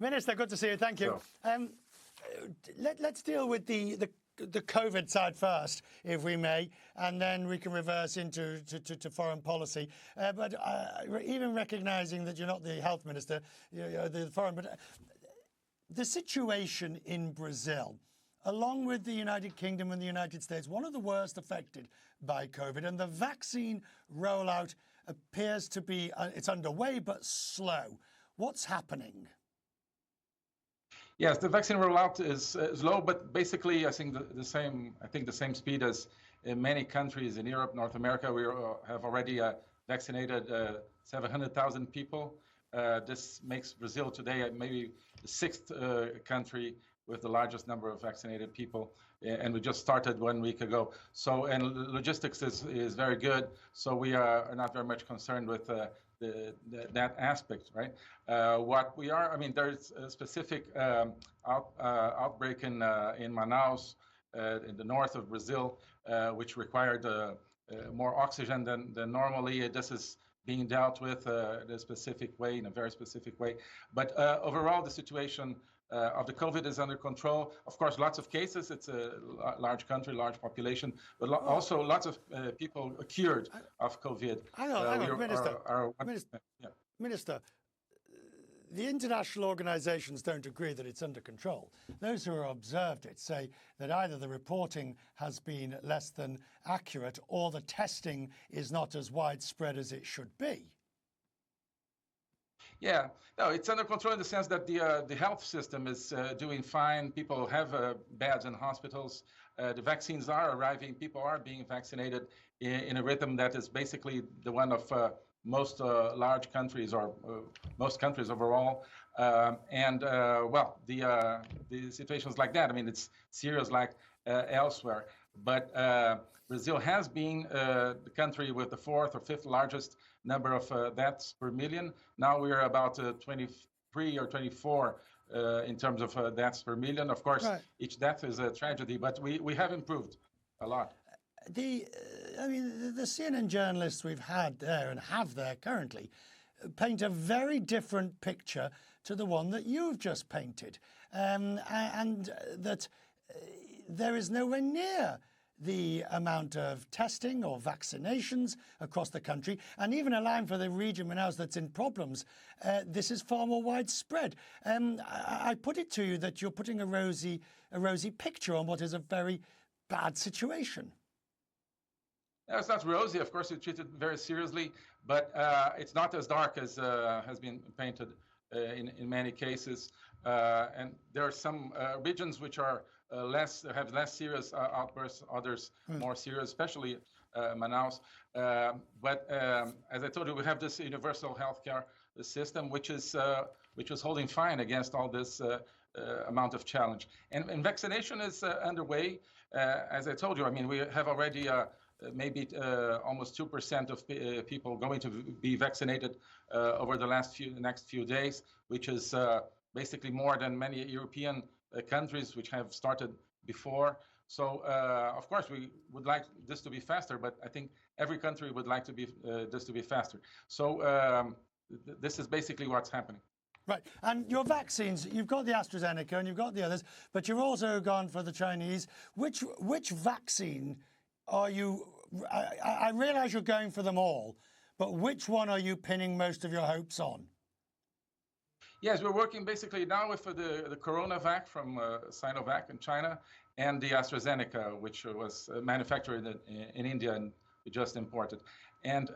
Minister, good to see you. Thank you. Let's deal with the COVID side first, if we may, and then we can reverse into foreign policy. But even recognising that you're not the health minister, you're the foreign, but the situation in Brazil, along with the United Kingdom and the United States, one of the worst affected by COVID, and the vaccine rollout appears to be, it's underway, but slow. What's happening? Yes, the vaccine rollout is low, but basically, I think the same speed as in many countries in Europe, North America. We have already vaccinated 700,000 people. This makes Brazil today maybe the sixth country with the largest number of vaccinated people, and we just started 1 week ago. So, and logistics is very good. So we are not very much concerned with that aspect, right? What we are, I mean, there's a specific outbreak in Manaus, in the north of Brazil, which required more oxygen than normally. This is being dealt with in a very specific way. But overall, the situation of the COVID is under control. Of course, lots of cases. It's a large country, large population, but also lots of people cured of COVID. Hang on, Minister, the international organisations don't agree that it's under control. Those who have observed it say that either the reporting has been less than accurate or the testing is not as widespread as it should be. Yeah, no, it's under control in the sense that the health system is doing fine. People have beds in hospitals. The vaccines are arriving. People are being vaccinated in a rhythm that is basically the one of most large countries or most countries overall. Well, the situations like that, I mean, it's serious like elsewhere. But Brazil has been the country with the fourth or fifth largest number of deaths per million. Now we are about 23 or 24 in terms of deaths per million. Of course, right. Each death is a tragedy, but we have improved a lot. The CNN journalists we've had there and have there currently paint a very different picture to the one that you've just painted, and that there is nowhere near the amount of testing or vaccinations across the country, and even allowing for the region Manaus that's in problems, this is far more widespread. I put it to you that you're putting a rosy picture on what is a very bad situation. No, it's not rosy. Of course, it's treated very seriously, but it's not as dark as has been painted in many cases. And there are some regions which are have less serious outbursts, others more serious, especially Manaus. But as I told you, we have this universal healthcare system, which is holding fine against all this amount of challenge. And vaccination is underway. As I told you, I mean, we have already maybe almost 2% of people going to be vaccinated over the next few days, which is basically more than many European countries which have started before. So, of course, we would like this to be faster, but I think every country would like to be this to be faster. So this is basically what's happening. Right, and your vaccines, you've got the AstraZeneca and you've got the others, but you've also gone for the Chinese. Which vaccine are you, I realise you're going for them all, but which one are you pinning most of your hopes on? Yes, we're working basically now with the CoronaVac from Sinovac in China and the AstraZeneca, which was manufactured in India and we just imported. And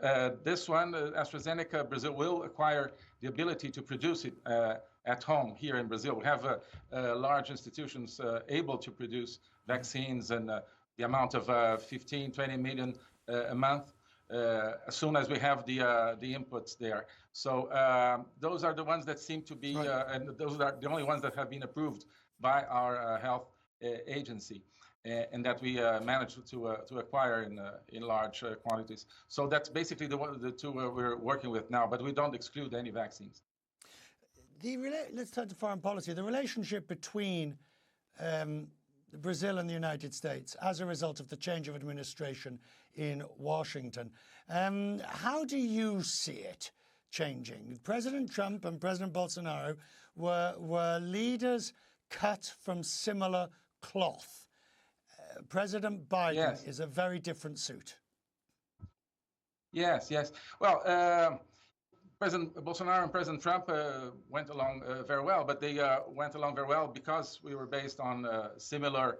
this one, AstraZeneca, Brazil will acquire the ability to produce it at home here in Brazil. We have large institutions able to produce vaccines and the amount of 15, 20 million a month. As soon as we have the inputs there. So those are the ones that seem to be, and those are the only ones that have been approved by our health agency, and that we managed to acquire in large quantities. So that's basically the two we're working with now, but we don't exclude any vaccines. Let's turn to foreign policy. The relationship between Brazil and the United States as a result of the change of administration in Washington. How do you see it changing. President Trump and President Bolsonaro were leaders cut from similar cloth. President Biden is a very different suit. Yes. Well, President Bolsonaro and President Trump went along very well, but they went along very well because we were based on similar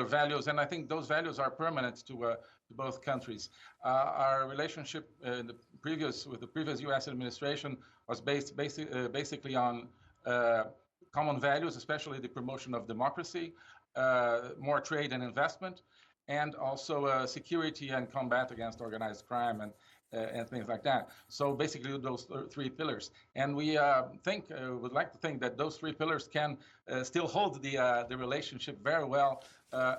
values, and I think those values are permanent to both countries. Our relationship with the previous U.S. administration was based basically on common values, especially the promotion of democracy, more trade and investment, and also security and combat against organized crime and things like that. So basically those three pillars. And we would like to think that those three pillars can still hold the relationship very well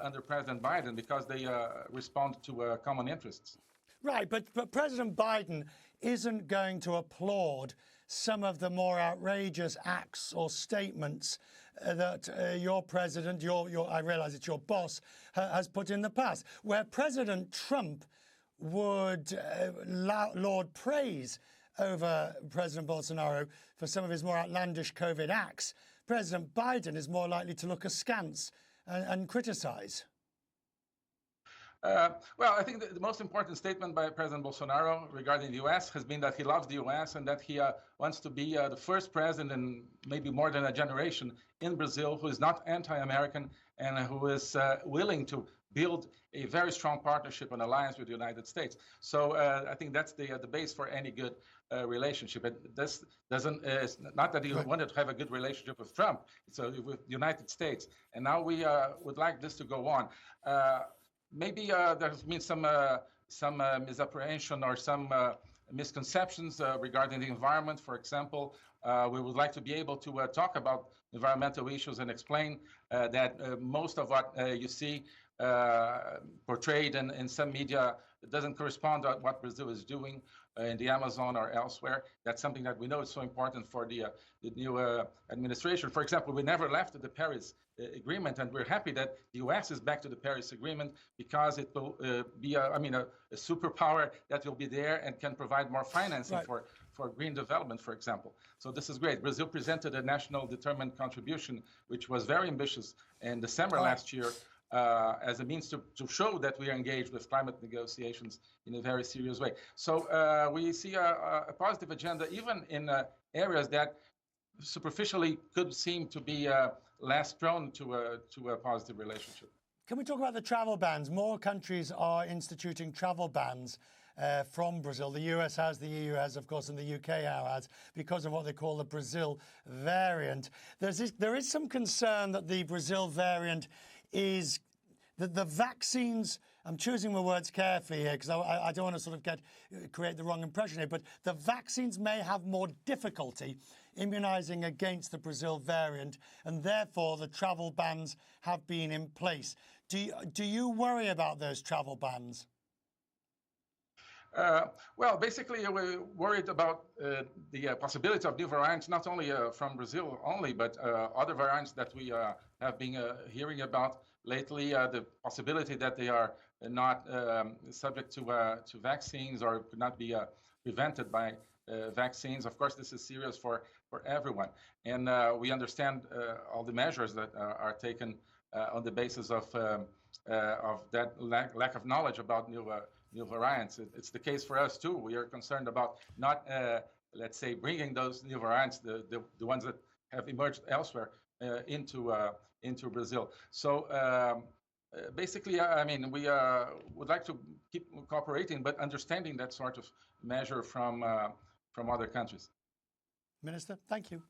under President Biden because they respond to common interests. Right, but President Biden isn't going to applaud some of the more outrageous acts or statements that your president, I realize it's your boss, has put in the past, where President Trump would laud praise over President Bolsonaro for some of his more outlandish COVID acts. President Biden is more likely to look askance and criticize. Well, I think the most important statement by President Bolsonaro regarding the U.S. has been that he loves the U.S. and that he wants to be the first president in maybe more than a generation in Brazil who is not anti-American and who is willing to build a very strong partnership and alliance with the United States. So I think that's the base for any good relationship. This doesn't, it's not that he wanted to have a good relationship with Trump, it's with the United States. And now we would like this to go on. Maybe there's been some misapprehension or some misconceptions regarding the environment. For example, we would like to be able to talk about environmental issues and explain that most of what you see portrayed in some media doesn't correspond to what Brazil is doing in the Amazon or elsewhere. That's something that we know is so important for the new administration. For example, we never left the Paris Agreement, and we're happy that the U.S. is back to the Paris Agreement because it will be a superpower that will be there and can provide more financing for green development, for example. So this is great. Brazil presented a national determined contribution, which was very ambitious in December last year, as a means to show that we are engaged with climate negotiations in a very serious way. So we see a positive agenda, even in areas that superficially could seem to be less prone to a positive relationship. Can we talk about the travel bans? More countries are instituting travel bans from Brazil. The US has, the EU has, of course, and the UK now has, because of what they call the Brazil variant. There is some concern that the Brazil variant is that the vaccines, I'm choosing my words carefully here because I don't want to sort of create the wrong impression here, but the vaccines may have more difficulty immunizing against the Brazil variant, and therefore the travel bans have been in place. Do you worry about those travel bans? Well, basically, we're worried about the possibility of new variants, not only from Brazil only, but other variants that we have been hearing about lately. The possibility that they are not subject to vaccines or could not be prevented by vaccines. Of course, this is serious for everyone. And we understand all the measures that are taken on the basis of that lack of knowledge about new variants. It's the case for us too. We are concerned about not, let's say, bringing those new variants, the ones that have emerged elsewhere, into Brazil. So basically, I mean, we would like to keep cooperating, but understanding that sort of measure from other countries. Minister, thank you.